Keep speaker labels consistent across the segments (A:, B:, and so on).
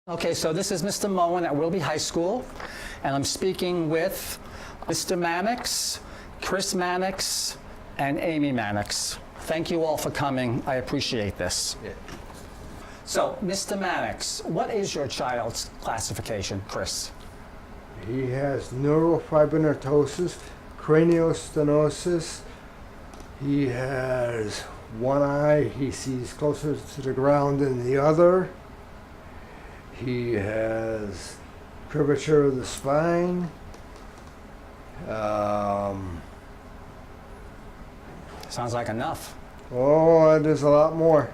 A: Okay, so this is Mr. Moen at Wilby High School, and I'm speaking with Mr. Mannix, Chris Mannix, and Amy Mannix. Thank you all for coming. I appreciate this.
B: Yeah.
A: So, Mr. Mannix, what is your child's classification, Chris?
B: He has neurofibromatosis, craniostenosis. He has one eye, he sees closer to the ground than the other. He has curvature of the spine.
A: Sounds like enough.
B: Oh, there's a lot more.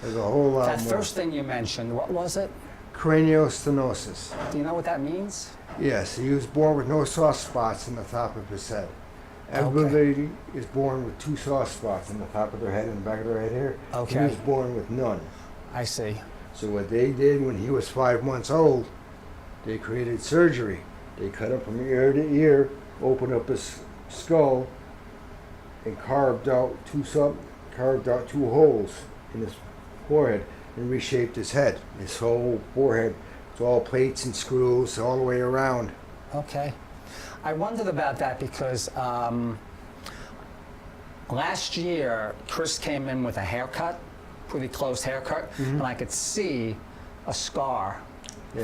B: There's a whole lot
A: That
B: more.
A: first thing you mentioned, what was it?
B: Craniostenosis.
A: Do you know what that means?
B: Yes, he was born with no soft spots in the top of his head.
A: Okay.
B: Everybody is born with two soft spots in the top of their head and the back of their head here.
A: Okay.
B: He was born with none.
A: I see.
B: So what they did when he was 5 months old, they created surgery. They cut him from ear to ear, opened up his skull, and carved out two holes in his forehead and reshaped his head. His whole forehead, it's all plates and screws all the way around.
A: Okay. I wondered about that because last year, Chris came in with a haircut, pretty close haircut, and I could see a scar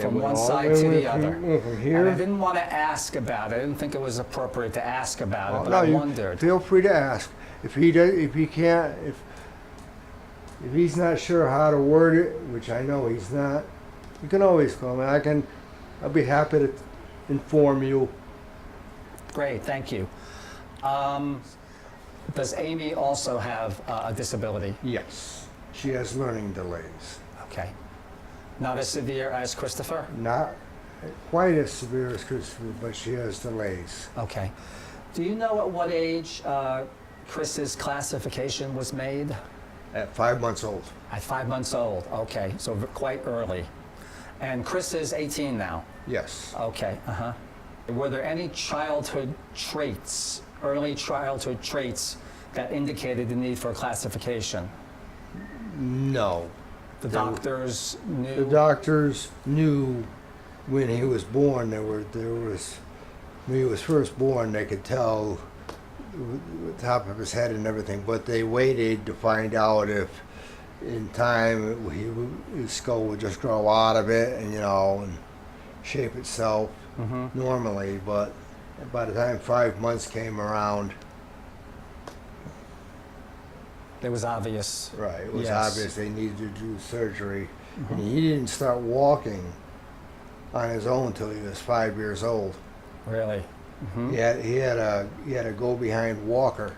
A: from
B: went
A: one
B: all
A: side
B: the way
A: to the
B: from-
A: other.
B: From
A: And
B: here.
A: I didn't want to ask about it. I didn't think it was appropriate to ask about it, but
B: No,
A: I
B: you
A: wondered.
B: feel free to ask. If he does, if he's not sure how to word it, which I know he's not, you can always call me. I'll be happy to inform you.
A: Great, thank you. Does Amy also have a disability?
B: Yes, she has learning delays.
A: Okay. Not as severe as Christopher?
B: Not quite as severe as Christopher, but she has delays.
A: Okay. Do you know at what age Chris's classification was made?
B: At 5 months old.
A: At 5 months old. Okay, so quite early. And Chris is 18 now.
B: Yes.
A: Okay. Were there any childhood traits, early childhood traits, that indicated the need for classification?
B: No.
A: The doctors knew.
B: The doctors knew when he was born. When he was first born, they could tell the top of his head and everything, but they waited to find out if in time his skull would just grow out of it and shape itself normally. But by the time 5 months came around,
A: It was obvious.
B: right, it was
A: Yes.
B: obvious they needed to do surgery. And he didn't start walking on his own until he was 5 years old.
A: Really?
B: He had a go behind walker.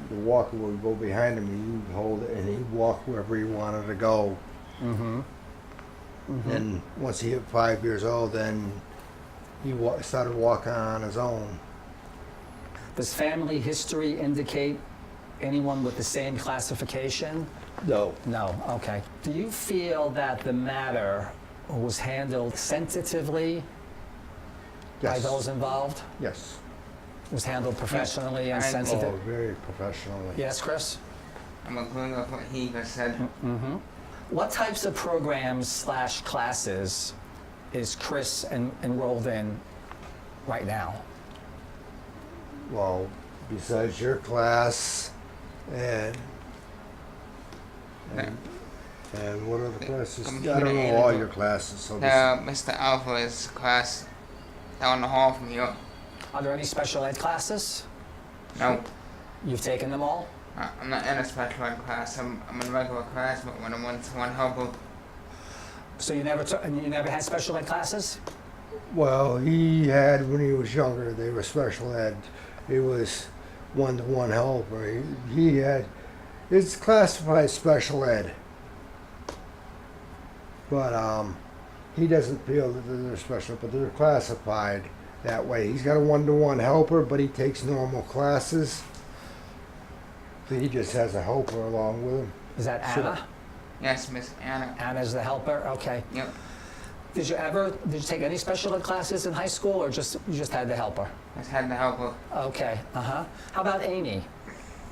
B: The walker would go behind him, and he'd hold it, and he'd walk wherever he wanted to go. And once he hit 5 years old, then he started walking on his own.
A: Does family history indicate anyone with the same classification?
B: No.
A: No, okay. Do you feel that the matter was handled sensitively by
B: Yes.
A: those involved?
B: Yes.
A: Was handled professionally and
C: I-
B: Oh,
A: sensitive?
B: very professionally.
A: Yes, Chris?
C: I'm agreeing with what he just said.
A: What types of programs / classes is Chris enrolled in right now?
B: Well, besides your class, and what other classes? I don't know all your classes. So
C: Mr. Alvarez's class down the hall from you.
A: Are there any special ed classes?
C: No,
A: You've taken them all?
C: I'm not in a special ed class. I'm in a regular class, but when I'm one helper,
A: So you never had special ed classes?
B: Well, he had, when he was younger, they were special ed. It was one-to-one helper. It's classified special ed. But he doesn't feel that they're special, but they're classified that way. He's got a one-to-one helper, but he takes normal classes. So he just has a helper along with him.
A: Is that
B: Sure.
A: Anna?
C: yes, Miss Anna.
A: Anna's the helper? Okay.
C: Yep,
A: Did you take any special ed classes in high school, or you just had the helper?
C: just had the helper.
A: Okay, How about Amy?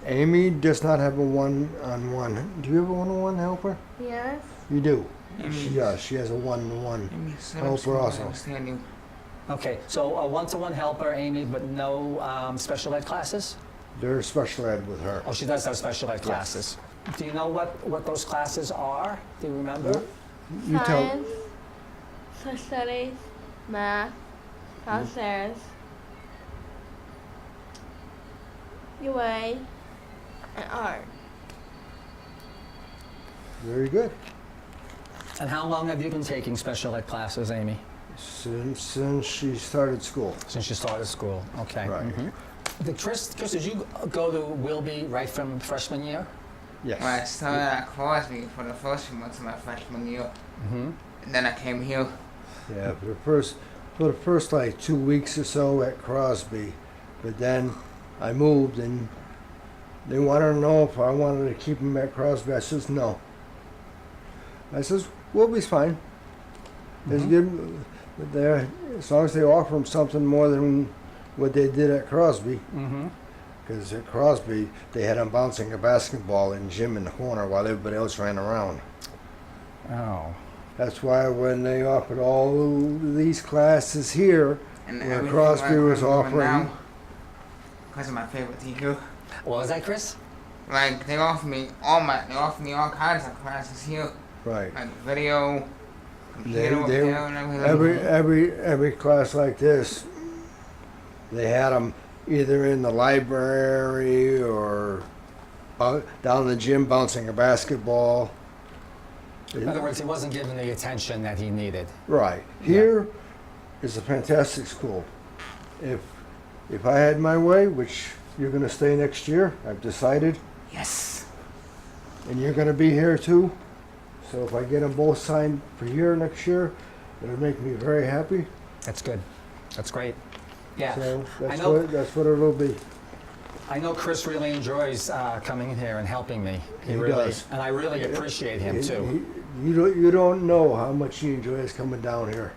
B: Amy does not have a one-on-one. Do you have a one-on-one helper?
D: Yes.
B: You do.
C: Amy.
B: She does. She has a one-on-one
C: Amy, set up
B: helper
C: some
B: also.
C: understanding.
A: Okay, so a one-to-one helper, Amy, but no special ed classes?
B: There's special ed with her.
A: Oh, she does have special ed classes. Do you know what those classes are? Do you remember?
B: You tell.
D: Science, social studies, math, downstairs, UA, and art.
B: Very good.
A: And how long have you been taking special ed classes, Amy?
B: Since she started school.
A: Since you started school, okay.
B: Right.
A: Mhm. Chris, did you go to Wilby right from freshman year?
B: Yes.
C: Well, I started at Crosby for the first few months of my freshman year.
A: Mm-hmm.
C: And then I came here.
B: Yeah, for the first like 2 weeks or so at Crosby, but then I moved and they wanted to know if I wanted to keep him at Crosby. I says no. I says Wilby's fine. It's good there as long as they offer him something more than what they did at Crosby.
A: Mm-hmm.
B: Because at Crosby, they had him bouncing a basketball in gym in the corner while everybody else ran around.
A: Oh.
B: That's why when they offered all these classes here,
C: And
B: where
C: everything
B: Crosby
C: I'm
B: was
C: doing
B: offering,
C: now, because of my favorite teacher.
A: What was that, Chris?
C: Like they offer me all kinds of classes here,
B: right?
C: like video,
B: They,
C: computer
B: they,
C: repair, and everything.
B: every class like this, they had them either in the library or down in the gym bouncing a basketball.
A: In other words, he wasn't given the attention that he needed.
B: Right. Here is a fantastic school. If I had my way, which you're going to stay next year, I've decided,
C: Yes.
B: and you're going to be here too. So if I get them both signed for here next year, it'll make me very happy.
A: That's good. That's great. Yeah.
B: So
A: I know.
B: that's what it'll be.
A: I know Chris really enjoys coming in here and helping me.
B: He
A: really
B: does.
A: And I really appreciate him too.
B: You don't know how much he enjoys coming down here.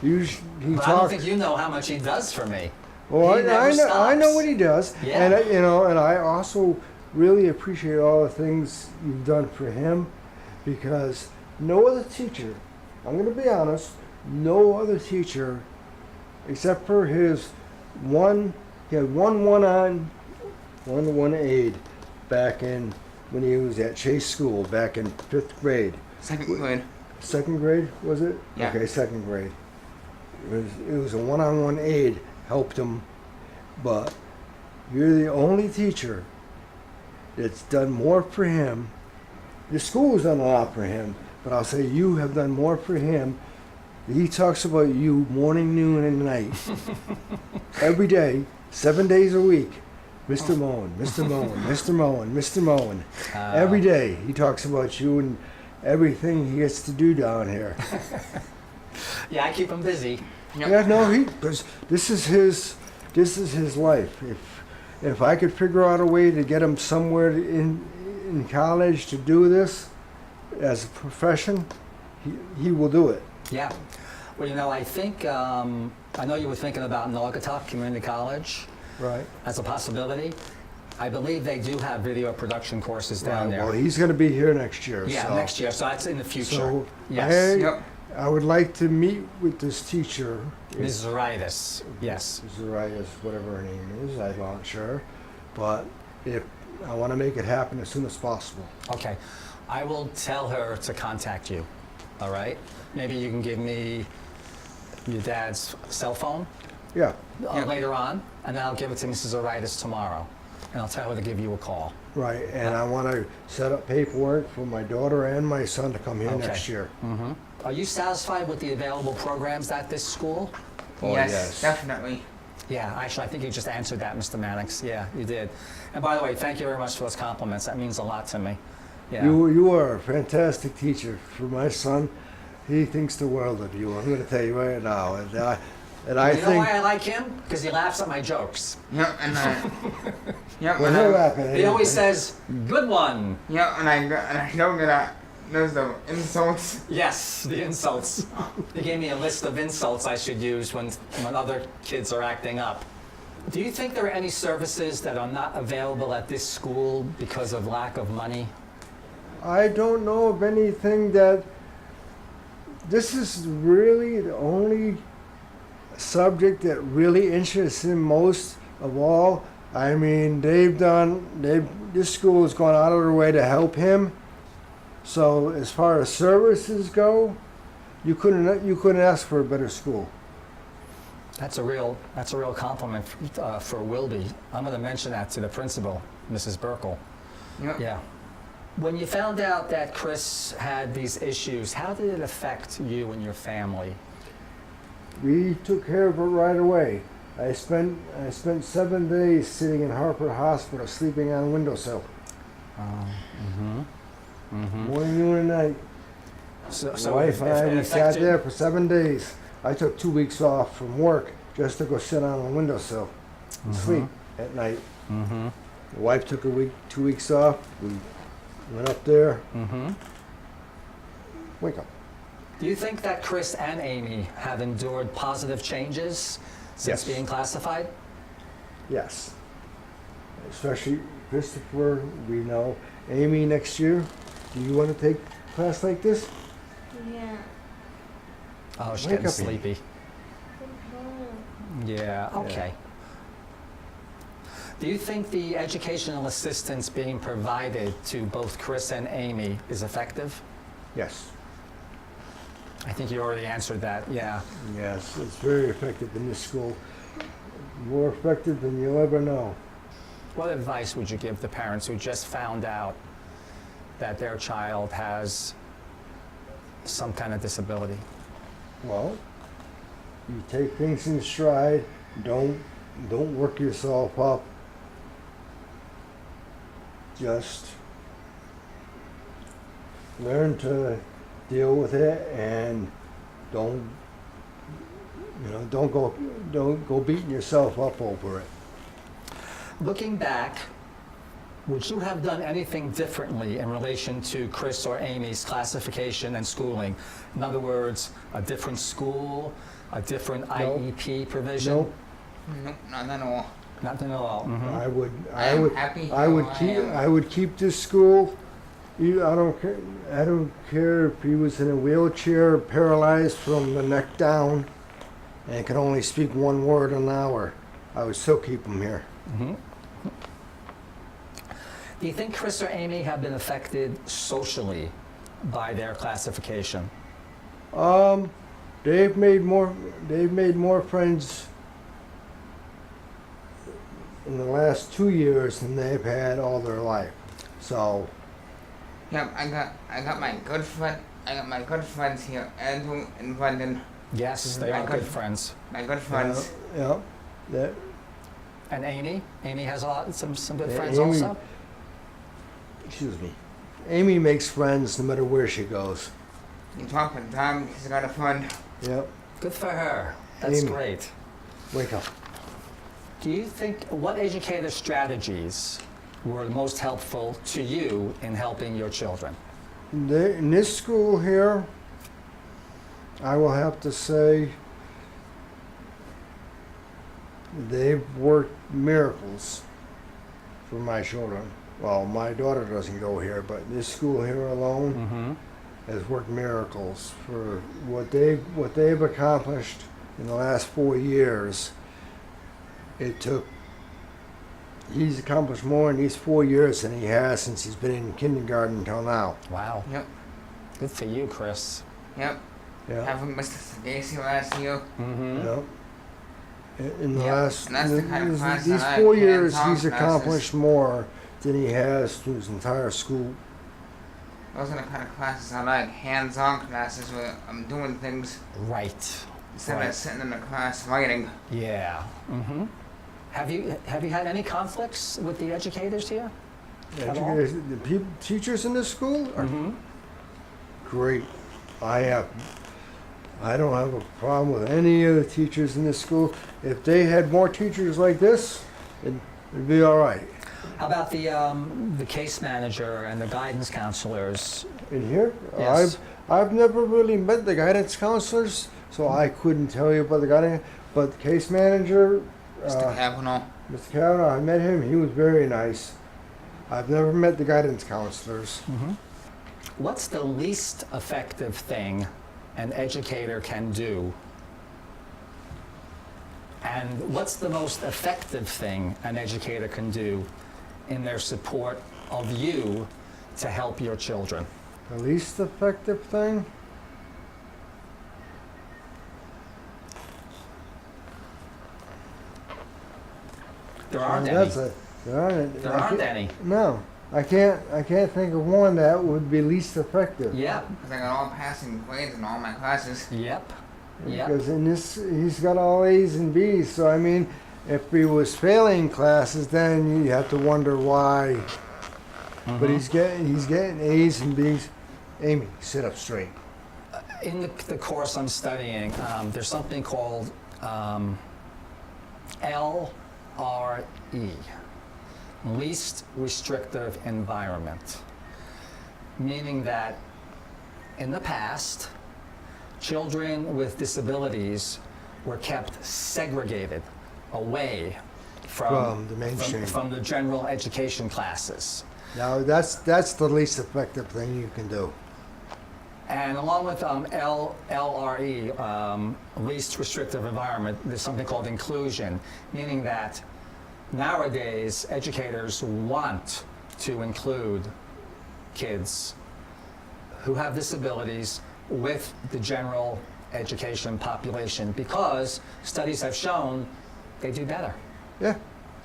B: He
A: But I don't
B: talks.
A: think you know how much he does for me.
B: Well,
A: He never
B: I know
A: stops.
B: what he does,
A: Yeah.
B: and and I also really appreciate all the things you've done for him, because no other teacher, I'm going to be honest, no other teacher, except for his he had one aide back in when he was at Chase School back in 5th grade.
C: Second grade.
B: Second grade, was it?
C: Yeah.
B: Okay, second grade. It was a one-on-one aide helped him, but you're the only teacher that's done more for him. The school's done a lot for him, but I'll say you have done more for him. He talks about you morning, noon, and night. Every day, 7 days a week. Mr. Moen, Mr. Moen, Mr. Moen, Mr. Moen. Every day he talks about you and everything he gets to do down here.
A: Yeah, I keep him busy.
C: Yep.
B: Yeah, no, because this is his life. If I could figure out a way to get him somewhere in college to do this as a profession, he will do it.
A: Yeah. Well, I think, I know you were thinking about Naugatuck Community College
B: Right.
A: as a possibility. I believe they do have video production courses down
B: Right,
A: there.
B: well, he's going to be here next year.
A: Yeah,
B: so,
A: next year, so that's in the future.
B: So
A: Yes.
C: Yep.
B: I would like to meet with this teacher.
A: Mrs. Zaritis, yes.
B: Zarias, whatever her name is, I'm not sure. But if I want to make it happen as soon as possible.
A: Okay. I will tell her to contact you, all right? Maybe you can give me your dad's cell phone
B: Yeah,
A: later on, and then I'll give it to Mrs. Zaritis tomorrow, and I'll tell her to give you a call.
B: right. And I want to set up paperwork for my daughter and my son to come here
A: Okay.
B: next year.
A: Mm-hmm. Are you satisfied with the available programs at this school?
B: Oh,
C: yes,
B: yes.
C: definitely.
A: Yeah, actually, I think you just answered that, Mr. Mannix. Yeah, you did. And by the way, thank you very much for those compliments. That means a lot to me. Yeah.
B: You are a fantastic teacher. For my son, he thinks the world of you. I'm going to tell you right now. And I
A: You know
B: think.
A: why I like him? Because he laughs at my jokes.
C: Yep, and yep,
B: Well,
C: and
B: he'll
C: I,
B: laugh at
A: He always
B: anything.
A: says, "Good one."
C: yep, and I don't get those the insults.
A: Yes, the insults. He gave me a list of insults I should use when other kids are acting up. Do you think there are any services that are not available at this school because of lack of money?
B: I don't know of anything that. This is really the only subject that really interests him most of all. I mean, this school has gone out of their way to help him. So as far as services go, you couldn't ask for a better school.
A: That's a real compliment for Wilby. I'm going to mention that to the principal, Mrs. Burkle.
C: Yep.
A: Yeah. When you found out that Chris had these issues, how did it affect you and your family?
B: We took care of it right away. I spent 7 days sitting in Harper Hospital, sleeping on a windowsill, morning, noon, and night.
A: So,
B: My wife and I, we sat there for 7 days. I took 2 weeks off from work just to go sit on a windowsill and sleep at night. The wife took 2 weeks off. We went up there. Wake up.
A: Do you think that Chris and Amy have endured positive changes since
B: Yes.
A: being classified?
B: Yes. Especially Christopher, we know. Amy, next year, do you want to take a class like this?
D: Yeah.
A: Oh, she's
B: Wake
A: getting
B: up,
A: sleepy. Yeah, okay. Do you think the educational assistance being provided to both Chris and Amy is effective?
B: Yes.
A: I think you already answered that, yeah.
B: Yes, it's very effective in this school. More effective than you'll ever know.
A: What advice would you give the parents who just found out that their child has some kind of disability?
B: Well, you take things in stride. Don't work yourself up. Just learn to deal with it, and don't go beating yourself up over it.
A: Looking back, would you have done anything differently in relation to Chris or Amy's classification and schooling? In other words, a different school, a different IEP provision?
B: Nope.
C: Nope, not at all.
A: Nothing at all. Mhm.
C: I'm happy
B: I would
C: how I
B: keep.
C: am.
B: I would keep this school. I don't care. I don't care if he was in a wheelchair, paralyzed from the neck down, and could only speak one word an hour. I would still keep him here.
A: Do you think Chris or Amy have been affected socially by their classification?
B: They've made more friends in the last 2 years than they've had all their life. So
C: Yep, I got my good friends here, Andrew and Brendan.
A: Yes, they are good friends.
C: My good friends.
B: yeah, that
A: And Amy? Amy has some good
B: Yeah,
A: friends
B: Amy-
A: also?
B: excuse me. Amy makes friends no matter where she goes.
C: You talk with Tom, he's got a friend.
B: Yep.
A: Good for her. That's
B: Amy.
A: great.
B: Wake up.
A: Do you think, what educator strategies were most helpful to you in helping your children?
B: In this school here, I will have to say they've worked miracles for my children. Well, my daughter doesn't go here, but this school here alone has worked miracles for what they've accomplished in the last 4 years. He's accomplished more in these 4 years than he has since he's been in kindergarten until now.
A: Wow.
C: Yep,
A: Good for you, Chris.
C: yep.
B: Yeah.
C: Having Mr. Stacy last year.
A: Mm-hmm.
B: Yep. In the
A: Yeah,
B: last
C: and that's the kind of class
B: these
C: that I
B: 4
C: can
B: years,
C: talk
B: he's
C: classes.
B: accomplished more than he has through his entire school.
C: Those are the kind of classes I like, hands-on classes where I'm doing things
A: Right.
C: instead
A: Right.
C: of sitting in the class writing.
A: Yeah. Mm-hmm. Have you had any conflicts with the educators here? At all?
B: The teachers in this school are
A: Mm-hmm.
B: great. I don't have a problem with any of the teachers in this school. If they had more teachers like this, it'd be all right.
A: How about the case manager and the guidance counselors?
B: In here,
A: Yes.
B: I've never really met the guidance counselors, so I couldn't tell you about the guidance. But the case manager
C: Mr. Kavanaugh.
B: Mr. Kavanaugh, I met him. He was very nice. I've never met the guidance counselors.
A: What's the least effective thing an educator can do? And what's the most effective thing an educator can do in their support of you to help your children?
B: The least effective thing?
A: There aren't
B: That's
A: any. There
B: I
A: aren't
B: can't-
A: any.
B: No, I can't think of one that would be least effective.
A: Yep,
C: Because I got all passing grades in all my classes.
A: yep, yep.
B: Because in this, he's got all A's and B's. So I mean, if he was failing classes, then you have to wonder why. But he's getting A's and B's. Amy, sit up straight.
A: In the course I'm studying, there's something called LRE, Least Restrictive Environment, meaning that in the past, children with disabilities were kept segregated away
B: From the mainstream.
A: from the general education classes.
B: Now that's the least effective thing you can do.
A: And along with LRE, least restrictive environment, there's something called inclusion, meaning that nowadays educators want to include kids who have disabilities with the general education population because studies have shown they do better.
B: Yeah.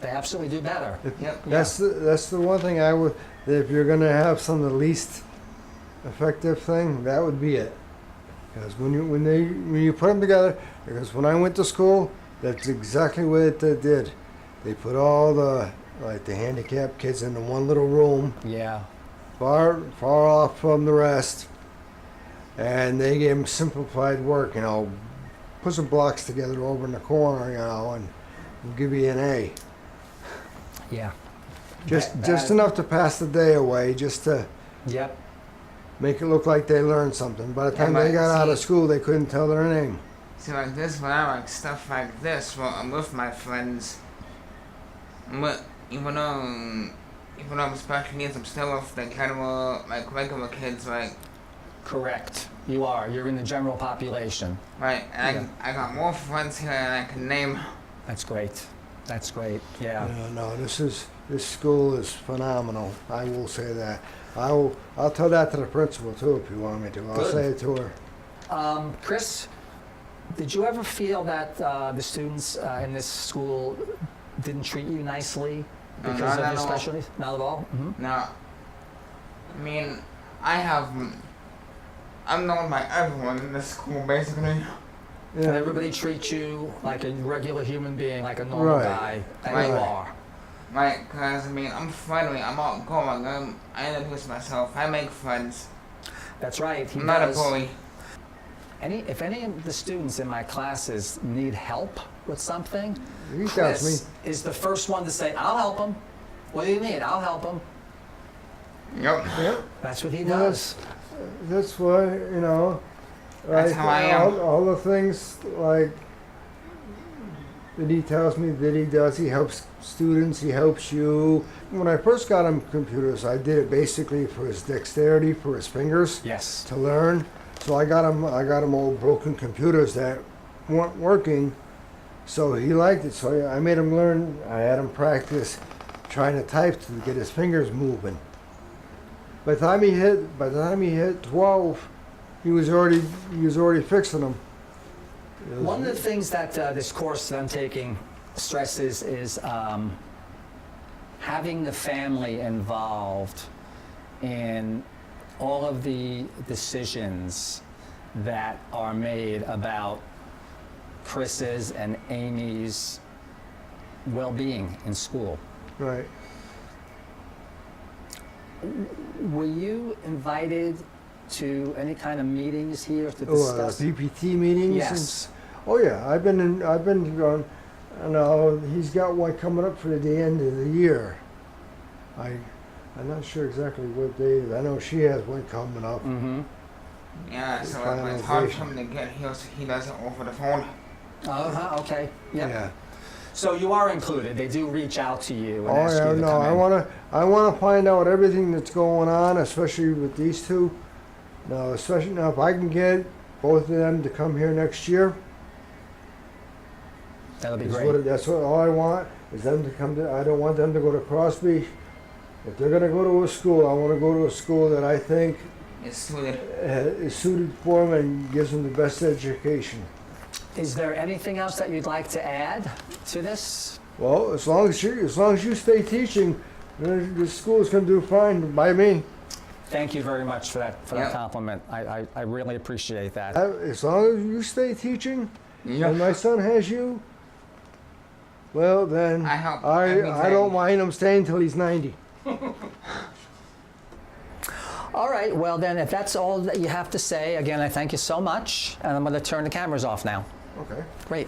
A: They absolutely do better.
C: Yep.
B: That's the one thing I would. If you're going to have some of the least effective thing, that would be it. Because when you put them together, because when I went to school, that's exactly what they did. They put all the handicapped kids into one little room,
A: Yeah.
B: far off from the rest, and they gave them simplified work. Put some blocks together over in the corner, and we'll give you an A.
A: Yeah.
B: Just enough to pass the day away, just to
A: Yep.
B: make it look like they learned something. By the time
C: but
B: they got out of
C: see-
B: school, they couldn't tell their name.
C: See, like this, when I like stuff like this, well, I'm with my friends. But even though I'm special needs, I'm still with the kind of like regular kids, like
A: Correct. You are. You're in the general population.
C: right. And
A: Yeah.
C: I got more friends here than I can name.
A: That's great. That's great. Yeah.
B: No, this school is phenomenal. I will say that. I'll tell that to the principal too if you want me to. I'll
A: Good.
B: say it to her.
A: Chris, did you ever feel that the students in this school didn't treat you nicely
C: No,
A: because
C: not
A: of
C: at
A: your
C: all.
A: special needs? Not at all? Mm-hmm.
C: Now, I mean, I'm known by everyone in this school basically.
A: And
B: Yeah,
A: everybody treats you like a regular human being, like a normal
B: Right.
A: guy that you
B: Right.
A: are.
C: Right, cause I mean, I'm friendly, I'm outgoing, I introduce myself, I make friends.
A: That's right. He
C: I'm not a
A: does.
C: bully.
A: If any of the students in my classes need help with something,
B: he tells me.
A: Chris is the first one to say, "I'll help them. What do you need? I'll help them."
C: Yep.
B: Yeah,
A: That's what he
B: Well,
A: does.
B: that's why
C: That's how I am.
B: All the things like that he tells me that he does. He helps students. He helps you. When I first got him computers, I did it basically for his dexterity, for his fingers
A: Yes.
B: to learn. So I got him old broken computers that weren't working. So he liked it. So I made him learn. I had him practice trying to type to get his fingers moving. By the time he hit 12, he was already fixing them. It was-
A: One of the things that this course that I'm taking stresses is having the family involved in all of the decisions that are made about Chris's and Amy's well-being in school.
B: Right.
A: Were you invited to any kind of meetings here to
B: Oh,
A: discuss?
B: PPT meetings.
A: Yes.
B: Oh yeah, I've been going. He's got one coming up for the end of the year. I'm not sure exactly what day it is. I know she has one coming up.
A: Mm-hmm.
C: Yeah, so it's hard for him to get here, so he does it over the phone.
A: Okay. Yep.
B: Yeah.
A: So you are included. They do reach out to you and
B: Oh
A: ask
B: yeah,
A: you to
B: no,
A: come in.
B: I wanna find out everything that's going on, especially with these two. Now, especially now, if I can get both of them to come here next year,
A: That'll be
B: is
A: great.
B: that's what all I want is them to come to. I don't want them to go to Crosby. If they're gonna go to a school, I want to go to a school that I think
C: It's suited.
B: is suited for them and gives them the best education.
A: Is there anything else that you'd like to add to this?
B: Well, as long as you stay teaching, the school's gonna do fine by me.
A: Thank you very much for that
C: Yep.
A: compliment. I really appreciate that.
B: As long as you stay teaching,
C: Yeah.
B: and my son has you, well then
C: I help every
B: I
C: day.
B: don't mind him staying till he's 90.
A: All right, well then, if that's all that you have to say, again, I thank you so much, and I'm going to turn the cameras off now.
B: Okay.
A: Great.